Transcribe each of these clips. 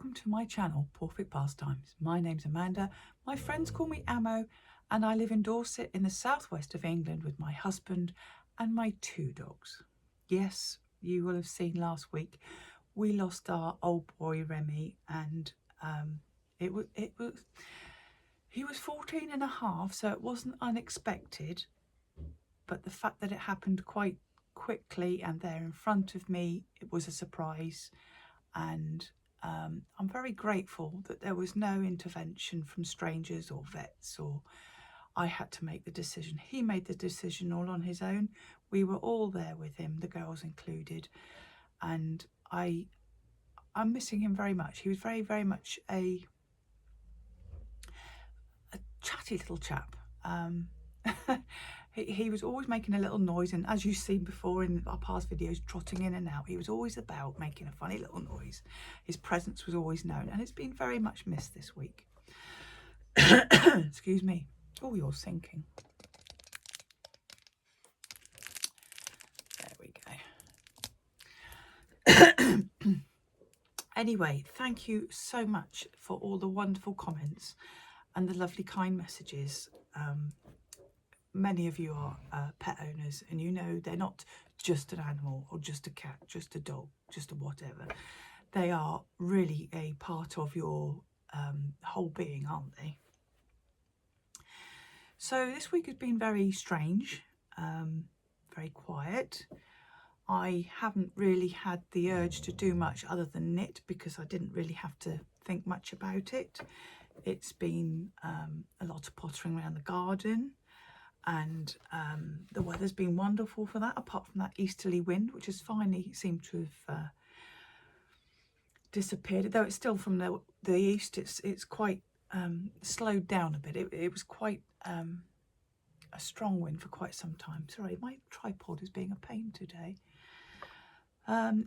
welcome to my channel, Perfect Pastimes. My name's Amanda, my friends call me Amo, and I live in Dorset in the southwest of England with my husband and my 2 dogs. Yes, you will have seen last week we lost our old boy Remi, and he was 14 and a half, so it wasn't unexpected, but the fact that it happened quite quickly and there in front of me, it was a surprise. And I'm very grateful that there was no intervention from strangers or vets, or I had to make the decision. He made the decision all on his own. We were all there with him, the girls included, and I'm missing him very much. He was very much a chatty little chap. He was always making a little noise, and as you've seen before in our past videos, trotting in and out. He was always about making a funny little noise. His presence was always known, and it's been very much missed this week. Excuse me. Oh, you're sinking. There we go. Anyway, thank you so much for all the wonderful comments and the lovely kind messages. Many of you are pet owners, and you know they're not just an animal or just a cat, just a dog, just a whatever. They are really a part of your whole being, aren't they? So this week has been very strange, very quiet. I haven't really had the urge to do much other than knit because I didn't really have to think much about it. It's been a lot of pottering around the garden. And the weather's been wonderful for that, apart from that easterly wind, which has finally seemed to have disappeared. Though it's still from the east, it's quite slowed down a bit. It was quite a strong wind for quite some time. Sorry, my tripod is being a pain today.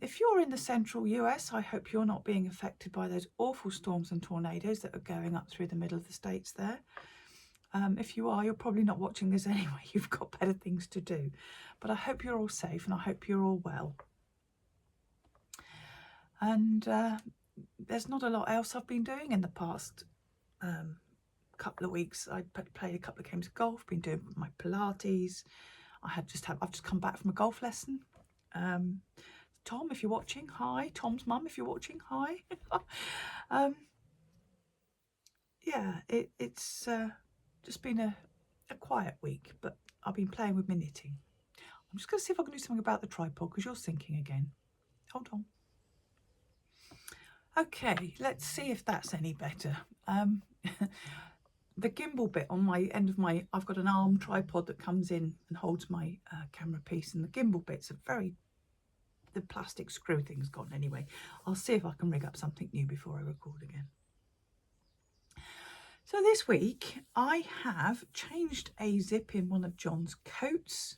If you're in the central US, I hope you're not being affected by those awful storms and tornadoes that are going up through the middle of the states there. If you are, you're probably not watching this anyway. You've got better things to do. But I hope you're all safe, and I hope you're all well. And there's not a lot else I've been doing in the past couple of weeks. I played a couple of games of golf, been doing my Pilates. I've just come back from a golf lesson. Tom, if you're watching, hi. Tom's mum, if you're watching, hi. Yeah, it's just been a quiet week, but I've been playing with my knitting. I'm just going to see if I can do something about the tripod because you're sinking again. Hold on. Okay, let's see if that's any better. The gimbal bit on my end of I've got an arm tripod that comes in and holds my camera piece, and the gimbal bits are the plastic screw thing's gone anyway. I'll see if I can rig up something new before I record again. So this week I have changed a zip in one of John's coats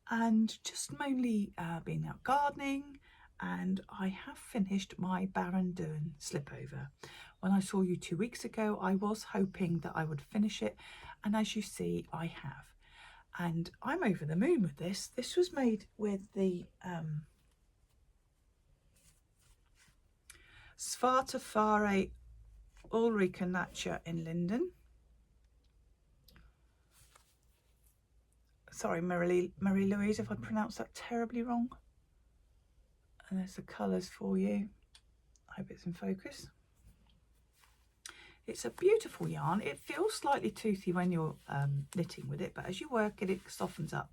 and just mainly been out gardening, and I have finished my Baron Dern slipover. When I saw you 2 weeks ago, I was hoping that I would finish it, and as you see, I have. And I'm over the moon with this. This was made with the Svarte Fare Ulrika Natcher in Linden. Sorry, Marie-Louise, if I pronounced that terribly wrong. And there's the colours for you. I hope it's in focus. It's a beautiful yarn. It feels slightly toothy when you're knitting with it, but as you work it, it softens up.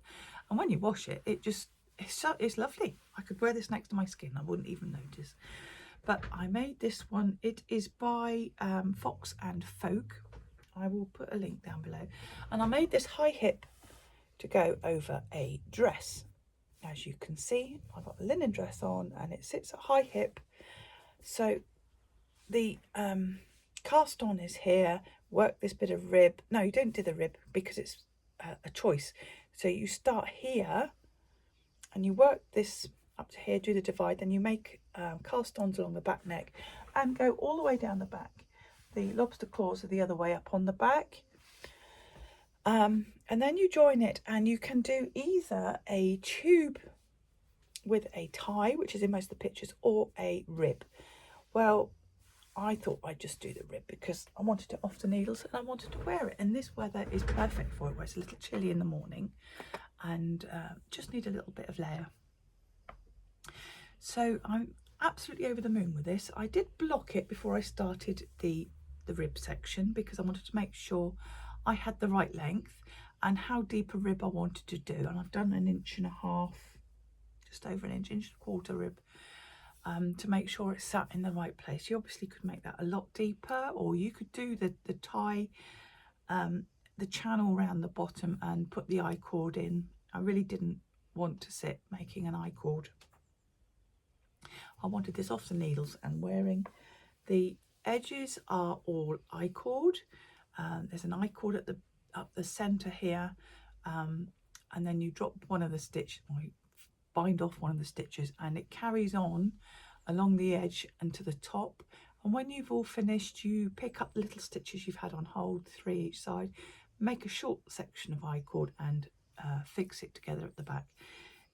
And when you wash it, it's lovely. I could wear this next to my skin. I wouldn't even notice. But I made this one. It is by Fox and Folk. I will put a link down below. And I made this high hip to go over a dress. As you can see, I've got a linen dress on and it sits at high hip. So the cast on is here. Work this bit of rib. No, you don't do the rib because it's a choice. So you start here and you work this up to here, do the divide, then you make cast-ons along the back neck and go all the way down the back. The lobster claws are the other way up on the back. And then you join it, and you can do either a tube with a tie, which is in most of the pictures, or a rib. Well, I thought I'd just do the rib because I wanted it off the needles and I wanted to wear it, and this weather is perfect for it, where it's a little chilly in the morning and just need a little bit of layer. So I'm absolutely over the moon with this. I did block it before I started the rib section because I wanted to make sure I had the right length and how deep a rib I wanted to do, and I've done 1.5 inches, just over 1 inch, 1.25 rib, to make sure it's sat in the right place. You obviously could make that a lot deeper, or you could do the tie, the channel around the bottom and put the I-cord in. I really didn't want to sit making an I-cord. I wanted this off the needles and wearing. The edges are all I-cord. There's an I-cord at up the center here, and then you drop one of the stitches, or you bind off one of the stitches, and it carries on along the edge and to the top. And when you've all finished, you pick up the little stitches you've had on hold, 3 each side, make a short section of I-cord and fix it together at the back.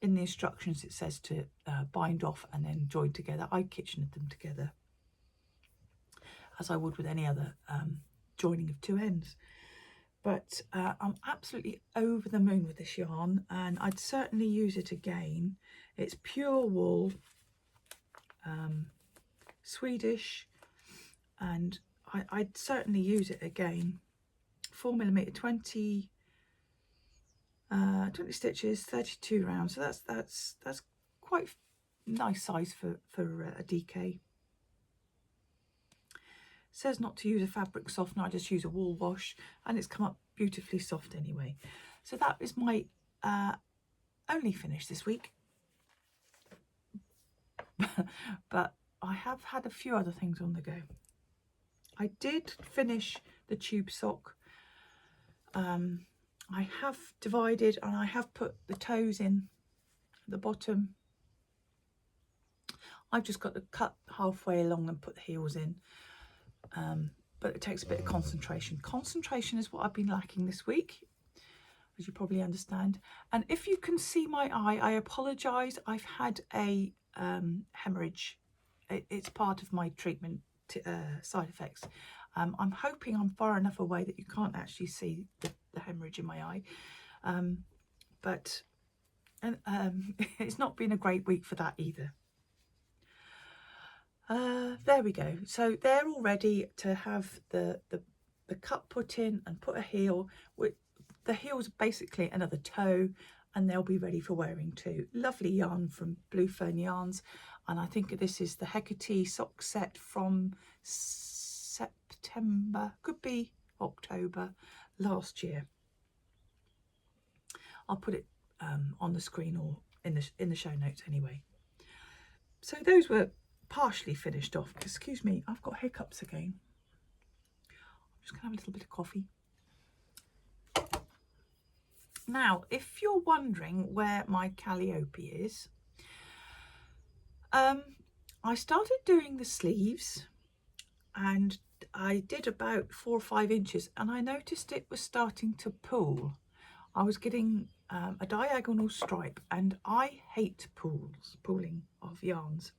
In the instructions it says to bind off and then join together. I kitchened them together as I would with any other joining of 2 ends. But I'm absolutely over the moon with this yarn, and I'd certainly use it again. It's pure wool, Swedish, and I'd certainly use it again. 4mm, 20 stitches, 32 rounds. So that's quite nice size for a DK. Says not to use a fabric softener, I just use a wool wash, and it's come up beautifully soft anyway. So that is my only finish this week. But I have had a few other things on the go. I did finish the tube sock. I have divided and I have put the toes in at the bottom. I've just got to cut halfway along and put the heels in. But it takes a bit of concentration. Concentration is what I've been lacking this week, as you probably understand. And if you can see my eye, I apologise. I've had a hemorrhage. It's part of my treatment side effects. I'm hoping I'm far enough away that you can't actually see the hemorrhage in my eye. But it's not been a great week for that either. There we go. So they're all ready to have the cut put in and put a heel. With the heel's basically another toe, and they'll be ready for wearing too. Lovely yarn from Blue Fern Yarns, and I think this is the Hecate sock set from September, could be October last year. I'll put it on the screen or in the show notes anyway. So those were partially finished off. Excuse me, I've got hiccups again. I'm just gonna have a little bit of coffee. Now, if you're wondering where my Calliope is, I started doing the sleeves and I did about 4 or 5 inches, and I noticed it was starting to pull. I was getting a diagonal stripe, and I hate pulling of yarns.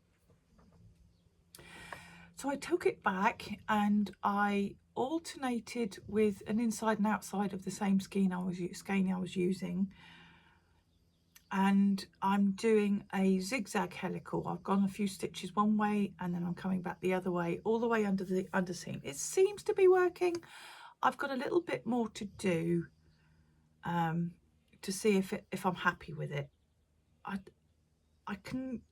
So I took it back and I alternated with an inside and outside of the same skein I was using, and I'm doing a zigzag helical. I've gone a few stitches one way and then I'm coming back the other way, all the way under the underseam. It seems to be working. I've got a little bit more to do to see if I'm happy with it. I can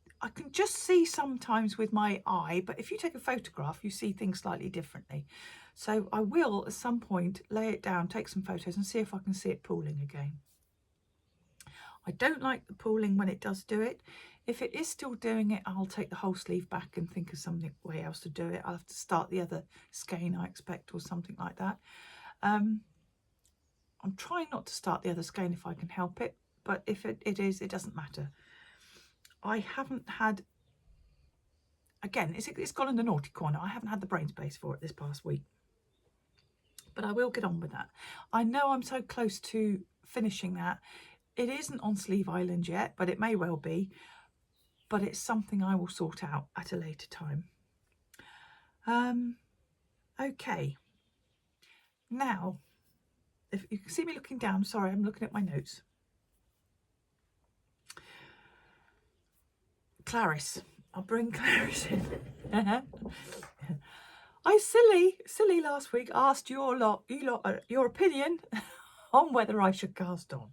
just see sometimes with my eye, but if you take a photograph, you see things slightly differently. So I will at some point lay it down, take some photos and see if I can see it pooling again. I don't like the pooling when it does do it. If it is still doing it, I'll take the whole sleeve back and think of something way else to do it. I'll have to start the other skein, I expect, or something like that. I'm trying not to start the other skein if I can help it, but if it is, it doesn't matter. I haven't had, again, it's gone in the naughty corner. I haven't had the brain space for it this past week, but I will get on with that. I know I'm so close to finishing that. It isn't on Sleeve Island yet, but it may well be, but it's something I will sort out at a later time. Okay, now if you can see me looking down, sorry, I'm looking at my notes. Clarice, I'll bring Clarice in. I silly last week asked your opinion on whether I should cast on,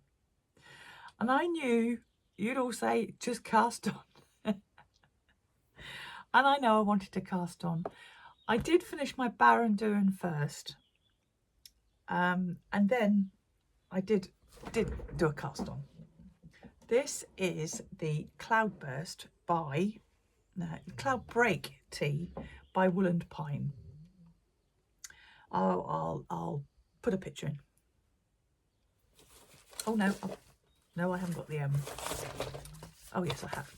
and I knew you'd all say just cast on. And I know I wanted to cast on. I did finish my Baron Duren first, and then I did do a cast on. This is the Cloudburst by Cloud Break Tea by Wool and Pine. I'll put a picture in. Oh no, no, I haven't got the oh yes, I have.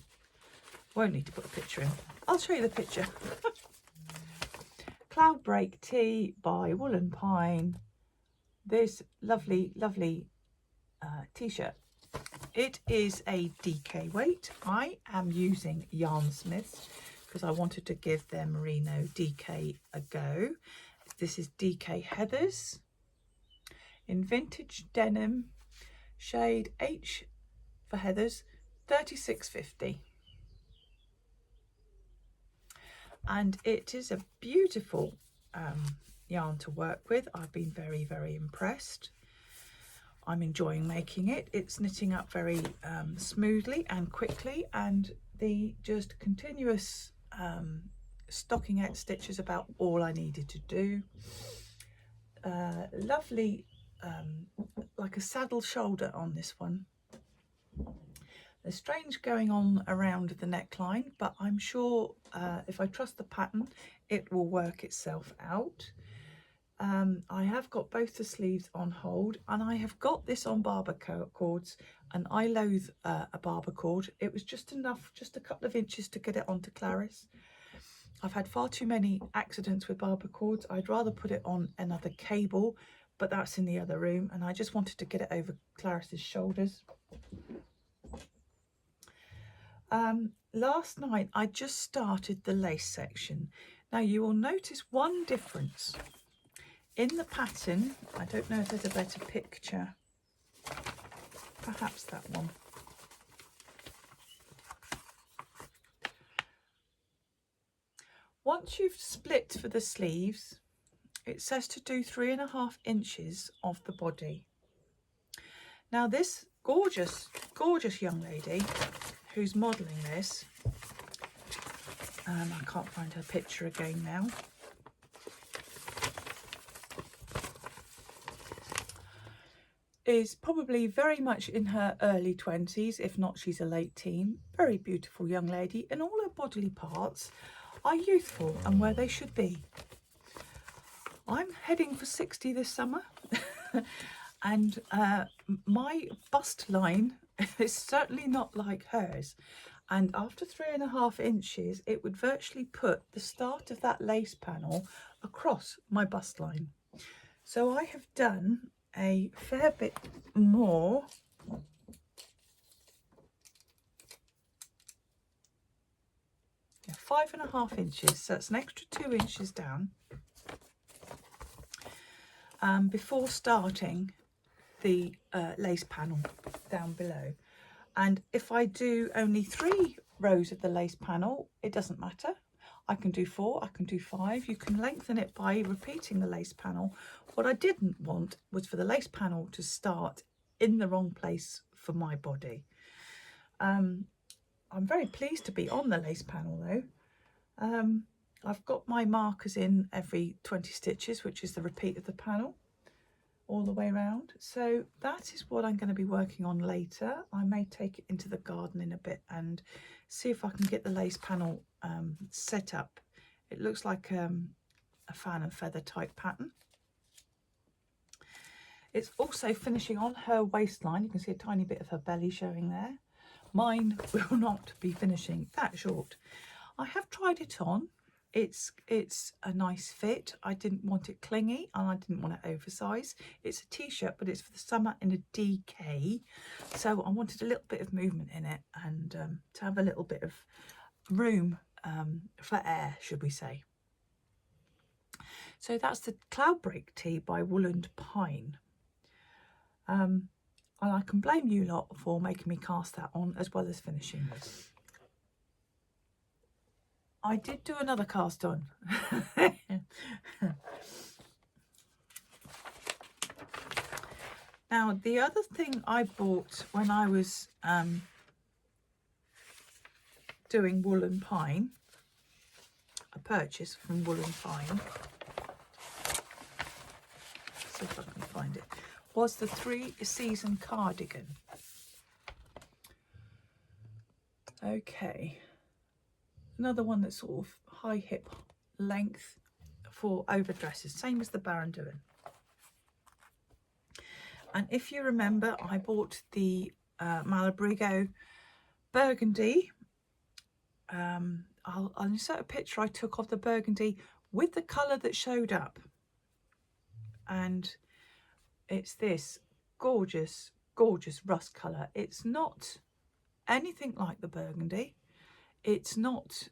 Won't need to put a picture in. I'll show you the picture. Cloud Break Tea by Wool and Pine. This lovely t-shirt. It is a DK weight. I am using Yarn Smiths because I wanted to give their merino DK a go. This is DK Heathers in vintage denim, shade H for Heathers, 36.50. And it is a beautiful yarn to work with. I've been very impressed. I'm enjoying making it. It's knitting up very smoothly and quickly, and the just continuous stockingette stitch is about all I needed to do. Lovely, like a saddle shoulder on this one. There's strange going on around the neckline, but I'm sure if I trust the pattern, it will work itself out. I have got both the sleeves on hold, and I have got this on barber cords, and I loathe a barber cord. It was just enough, just a couple of inches to get it onto Clarice. I've had far too many accidents with barber cords. I'd rather put it on another cable, but that's in the other room, and I just wanted to get it over Clarice's shoulders. Last night I just started the lace section. Now you will notice one difference. In the pattern, I don't know if there's a better picture, perhaps that one. Once you've split for the sleeves, it says to do 3.5 inches of the body. Now this gorgeous young lady who's modelling this, I can't find her picture again now. Is probably very much in her early 20s, if not she's a late teen. Very beautiful young lady, and all her bodily parts are youthful and where they should be. I'm heading for 60 this summer and my bust line is certainly not like hers, and after 3.5 inches it would virtually put the start of that lace panel across my bust line. So I have done a fair bit more. Yeah, 5.5 inches, so it's an extra 2 inches down before starting the lace panel down below. And if I do only 3 rows of the lace panel, it doesn't matter. I can do 4, I can do 5. You can lengthen it by repeating the lace panel. What I didn't want was for the lace panel to start in the wrong place for my body. I'm very pleased to be on the lace panel though. I've got my markers in every 20 stitches, which is the repeat of the panel all the way around. So that is what I'm going to be working on later. I may take it into the garden in a bit and see if I can get the lace panel set up. It looks like a fan and feather type pattern. It's also finishing on her waistline. You can see a tiny bit of her belly showing there. Mine will not be finishing that short. I have tried it on. It's a nice fit. I didn't want it clingy and I didn't want it oversized. It's a t-shirt, but it's for the summer in a DK. So I wanted a little bit of movement in it and to have a little bit of room for air, should we say. So that's the Cloudbreak Tea by Woolland Pine. And I can blame you lot for making me cast that on as well as finishing this. I did do another cast on. Now, the other thing I bought when I was doing Woolland Pine, a purchase from Woolland Pine, see if I can find it, was the 3-season cardigan. Okay, another one that's sort of high hip length for overdresses, same as the Baranduin. And if you remember, I bought the Malabrigo burgundy. I'll insert a picture I took of the burgundy with the colour that showed up. And it's this gorgeous, gorgeous rust colour. It's not anything like the burgundy. It's not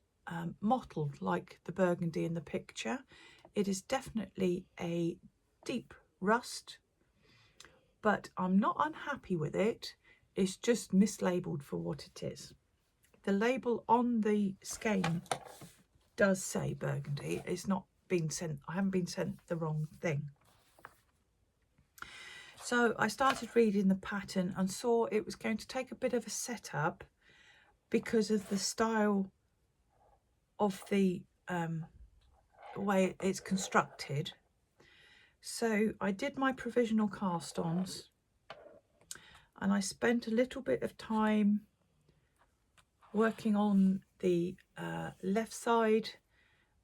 mottled like the burgundy in the picture. It is definitely a deep rust, but I'm not unhappy with it. It's just mislabeled for what it is. The label on the skein does say burgundy. It's not been sent, I haven't been sent the wrong thing. So I started reading the pattern and saw it was going to take a bit of a setup because of the style of the way it's constructed. So I did my provisional cast-ons and I spent a little bit of time working on the left side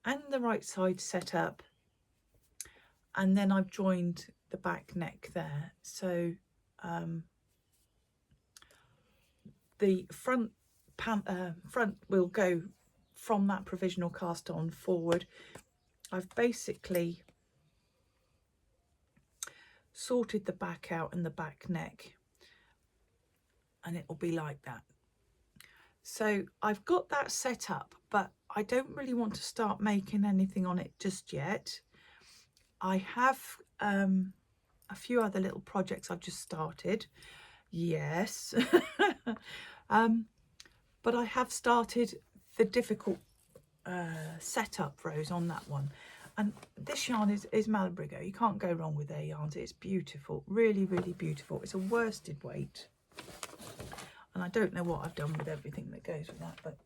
and the right side setup, and then I've joined the back neck there. So the front will go from that provisional cast on forward. I've basically sorted the back out and the back neck, and it will be like that. So I've got that set up, but I don't really want to start making anything on it just yet. I have a few other little projects I've just started. Yes. But I have started the difficult setup rows on that one. And this yarn is Malabrigo. You can't go wrong with their yarns. It's beautiful, really, really beautiful. It's a worsted weight. And I don't know what I've done with everything that goes with that, but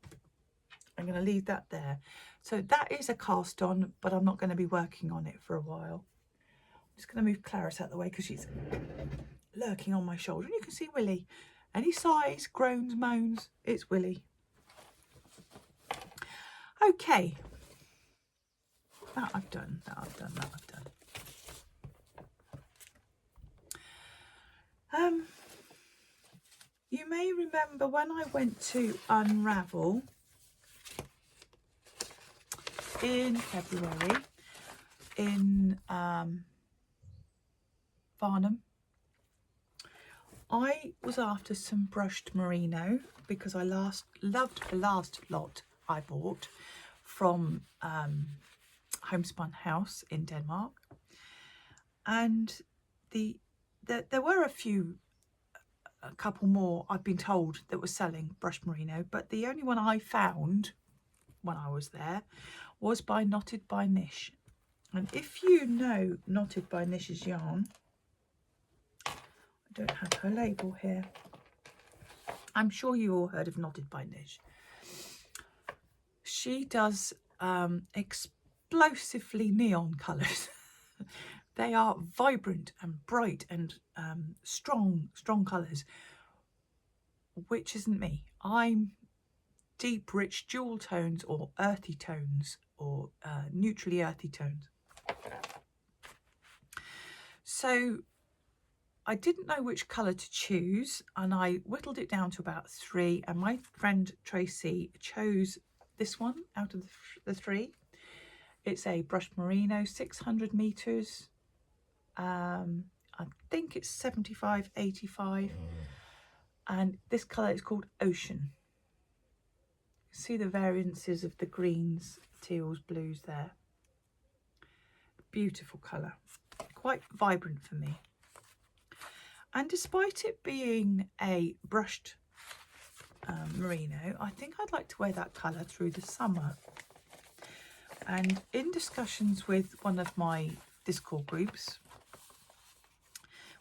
I'm going to leave that there. So that is a cast on, but I'm not going to be working on it for a while. I'm just going to move Clarice out of the way because she's lurking on my shoulder. And you can see Willie. Any sighs, groans, moans, it's Willie. Okay. That I've done, that I've done, that I've done. You may remember when I went to Unravel in February in Farnham, I was after some brushed merino because I loved the last lot I bought from Homespun House in Denmark, and there were a couple more I've been told that were selling brushed merino, but the only one I found when I was there was by Knotted by Nish. And if you know Knotted by Nish's yarn, I don't have her label here. I'm sure you all heard of Knotted by Nish. She does explosively neon colours. They are vibrant and bright and strong colours, which isn't me. I'm deep, rich jewel tones or earthy tones or neutrally earthy tones. So I didn't know which colour to choose, and I whittled it down to about 3, and my friend Tracy chose this one out of the 3. It's a brushed merino, 600 metres. I think it's 75-85, and this colour is called Ocean. See the variances of the greens, teals, blues there. beautiful colour, quite vibrant for me. And despite it being a brushed merino, I think I'd like to wear that colour through the summer. And in discussions with one of my Discord groups,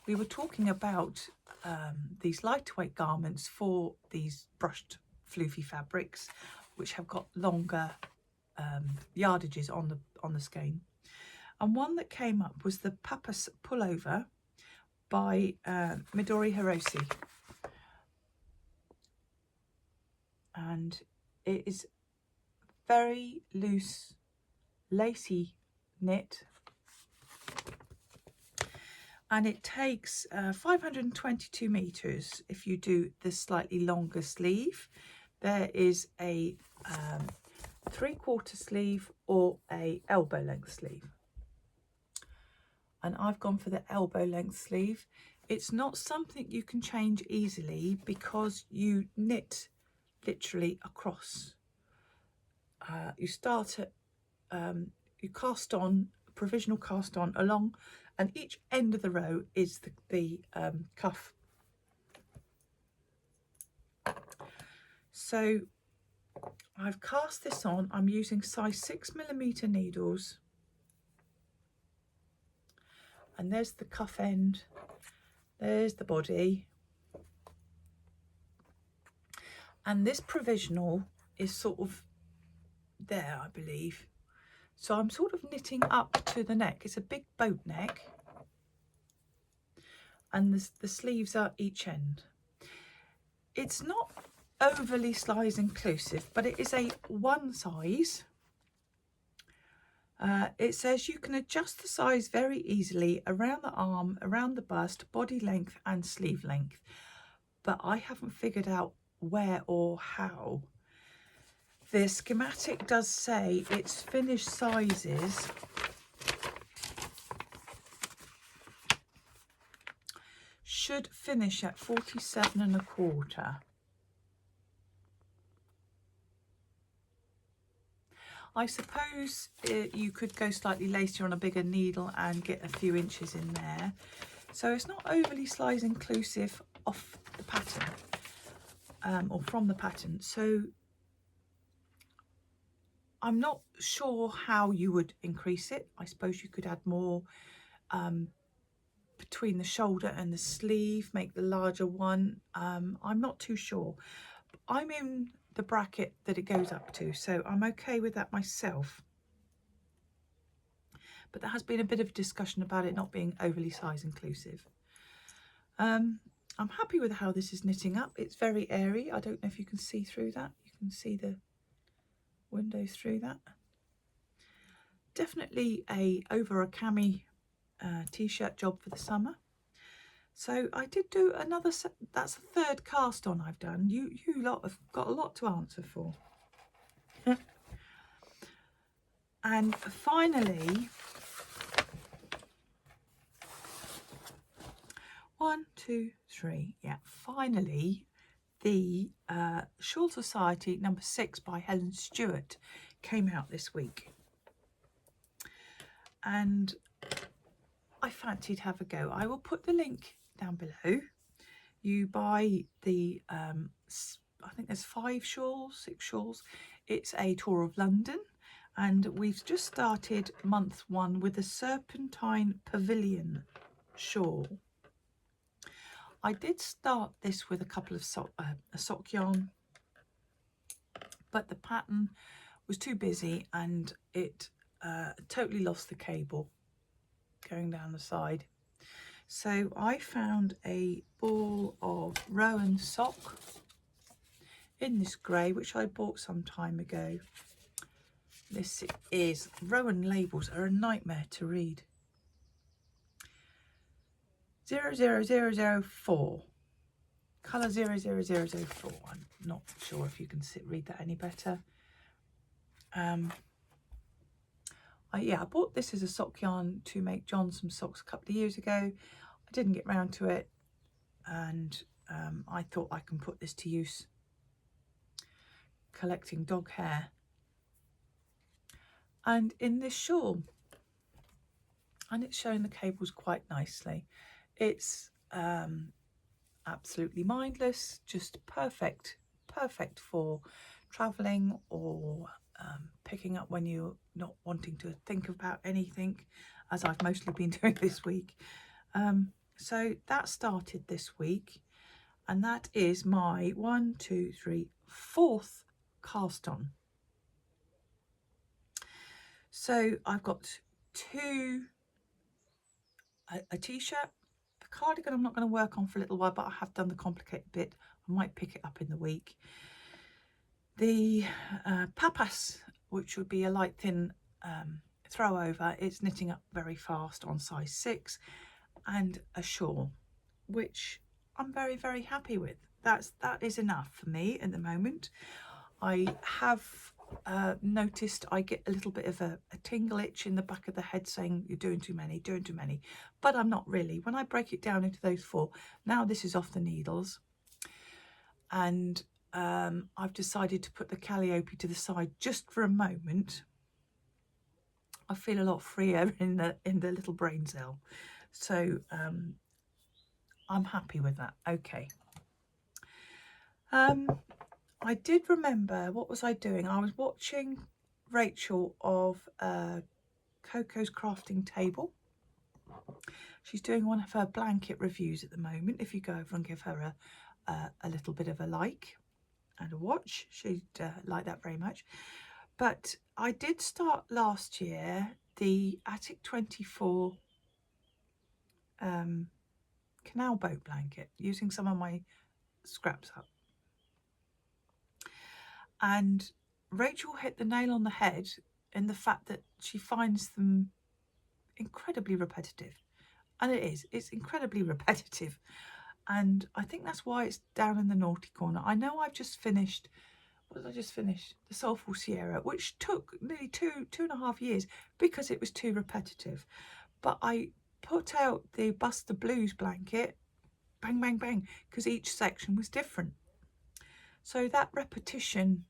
we were talking about these lightweight garments for these brushed floofy fabrics, which have got longer yardages on the skein. And one that came up was the Papas pullover by Midori Hiroshi, and it is very loose, lacy knit, and it takes 522 meters if you do the slightly longer sleeve. There is a 3/4 sleeve or a elbow length sleeve, and I've gone for the elbow length sleeve. It's not something you can change easily because you knit literally across. You start at you cast on, provisional cast on along, and each end of the row is the cuff. So I've cast this on. I'm using size 6mm needles, and there's the cuff end, there's the body, and this provisional is sort of there, I believe. So I'm sort of knitting up to the neck. It's a big boat neck, and the sleeves are each end. It's not overly size inclusive, but it is a one size. It says you can adjust the size very easily around the arm, around the bust, body length and sleeve length, but I haven't figured out where or how. The schematic does say its finished sizes should finish at 47.25. I suppose you could go slightly later on a bigger needle and get a few inches in there. So it's not overly size inclusive off the pattern or from the pattern. So I'm not sure how you would increase it. I suppose you could add more between the shoulder and the sleeve, make the larger one. I'm not too sure. I'm in the bracket that it goes up to, so I'm okay with that myself. But there has been a bit of discussion about it not being overly size inclusive. I'm happy with how this is knitting up. It's very airy. I don't know if you can see through that. You can see the windows through that. Definitely over a cami t-shirt job for the summer. So I did do another set. That's the third cast on I've done. You lot have got a lot to answer for. And finally, 1, 2, 3, yeah, finally the Shawl Society number 6 by Helen Stewart came out this week, and I fancied have a go. I will put the link down below. You buy the I think there's 5 shawls, 6 shawls. It's a tour of London, and we've just started month 1 with a Serpentine Pavilion shawl. I did start this with a couple of sock yarn, but the pattern was too busy and it totally lost the cable going down the side. So I found a ball of Rowan sock in this grey, which I bought some time ago. This is, Rowan labels are a nightmare to read. 00004, colour 00004. I'm not sure if you can read that any better. I bought this as a sock yarn to make John some socks a couple of years ago. I didn't get round to it, and I thought I can put this to use collecting dog hair. And in this shawl, and it's showing the cables quite nicely. It's absolutely mindless, just perfect for traveling or picking up when you're not wanting to think about anything, as I've mostly been doing this week. So that started this week, and that is my 4th cast on. So I've got a t-shirt, the cardigan I'm not going to work on for a little while, but I have done the complicated bit. I might pick it up in the week. The papas, which would be a light thin throw over, it's knitting up very fast on size 6, and a shawl, which I'm very, very happy with. That is enough for me at the moment. I have noticed I get a little bit of a tingle itch in the back of the head saying you're doing too many, but I'm not really. When I break it down into those 4, now this is off the needles, and I've decided to put the Calliope to the side just for a moment. I feel a lot freer in the little brain cell, so I'm happy with that. Okay. I did remember, what was I doing? I was watching Rachel of Coco's Crafting Table. She's doing one of her blanket reviews at the moment. If you go over and give her a little bit of a like and a watch, she'd like that very much. But I did start last year the Attic 24 canal boat blanket using some of my scraps up. And Rachel hit the nail on the head in the fact that she finds them incredibly repetitive. And it's incredibly repetitive. And I think that's why it's down in the naughty corner. I know I've just finished, what did I just finish? The Soulful Sierra, which took nearly two and a half years because it was too repetitive. But I put out the Buster Blues blanket, bang, bang, bang, because each section was different. So that repetition,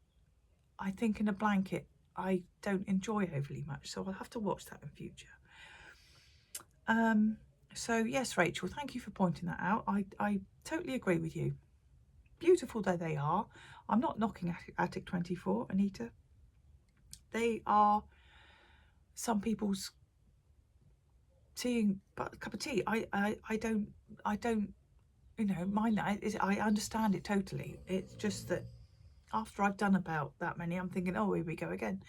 I think in a blanket, I don't enjoy overly much. So I'll have to watch that in future. So yes, Rachel, thank you for pointing that out. I totally agree with you. Beautiful though they are. I'm not knocking Attic 24, Anita. They are some people's cup of tea. I don't, you know, mind that. I understand it totally. It's just that after I've done about that many, I'm thinking, oh, here we go again.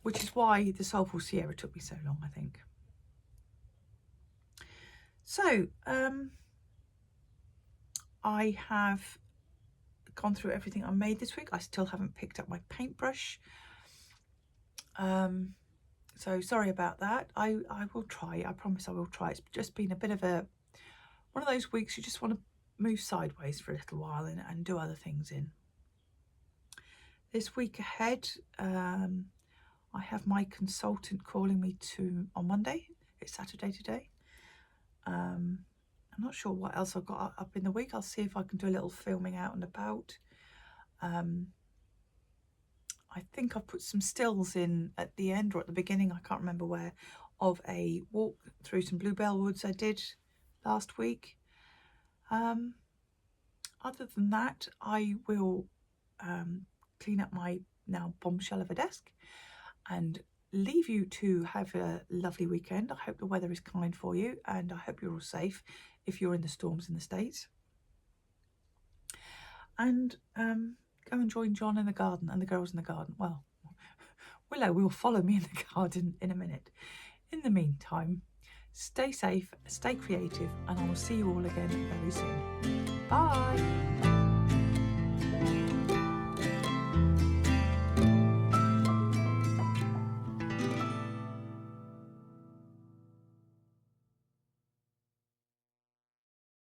Which is why the Soulful Sierra took me so long, I think. So, I have gone through everything I made this week. I still haven't picked up my paintbrush. So sorry about that. I will try. I promise I will try. It's just been a bit of one of those weeks you just want to move sideways for a little while and do other things in. This week ahead, I have my consultant calling me on Monday. It's Saturday today. I'm not sure what else I've got up in the week. I'll see if I can do a little filming out and about. I think I've put some stills in at the end or at the beginning, I can't remember where, of a walk through some bluebell woods I did last week. Other than that, I will clean up my now bombshell of a desk and leave you to have a lovely weekend. I hope the weather is kind for you, and I hope you're all safe if you're in the storms in the States. And go and join John in the garden and the girls in the garden. Well, Willow will follow me in the garden in a minute. In the meantime, stay safe, stay creative, and I will see you all again very soon. Bye.